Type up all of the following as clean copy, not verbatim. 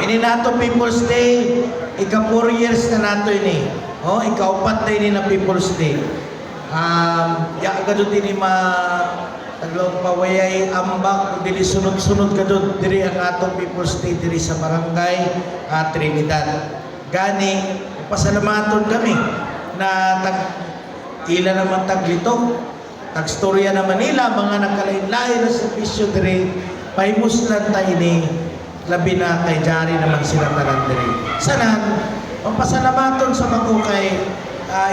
ini nato People's Day, ika 4 years na nato ini. Oh, ika 4 na ini na People's Day. Ya kadto ini taglong pawayay ambak dili sunod-sunod kadto diri ang atong People's Day diri sa barangay Trinidad. Gani pasalamaton kami na ila naman taglito, tagstorya naman nila, mga nagkalain-lain na servisyo diri, pahimuslan tayo ni, labi na kay Jari naman sila tanan diri. Sanan, papasalamaton sa bako kay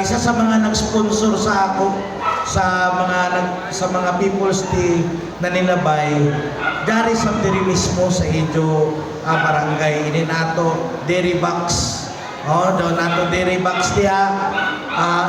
isa sa mga nag-sponsor sa ako sa mga People's Day na nilabay, Jari sa diri mismo sa Ijo barangay, ini nato Dairy Box. Oh, do nato Dairy Box diha.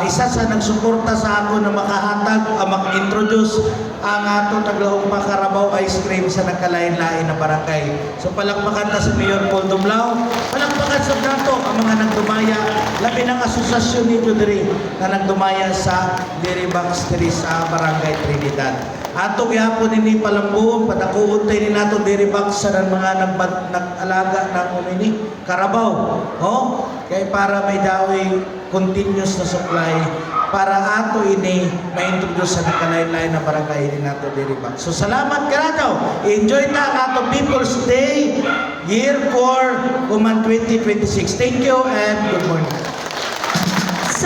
Isa sa nagsuporta sa ako na makahatag, mak-introduce ang ato taglahong Karabaw ice cream sa nagkalain-lain na barangay. So palakpakan ta sa Mayor Paul Dumlao, palakpakan sa nato ang mga nagdumaya, labi ng asosasyon nito diri na nagdumaya sa Dairy Box diri sa barangay Trinidad. Ato gyapon ini palambuon padakuon tay ni nato Dairy Box sa mga nag-alaga ng umini Karabaw. Oh, kay para may dawi continuous na supply para ato ini ma-introduce sa nakalain-lain na barangay ini nato Dairy Box. So salamat kanato. Enjoy ta ang ato People's Day Year 4 Kuman 2026. Thank you and good morning.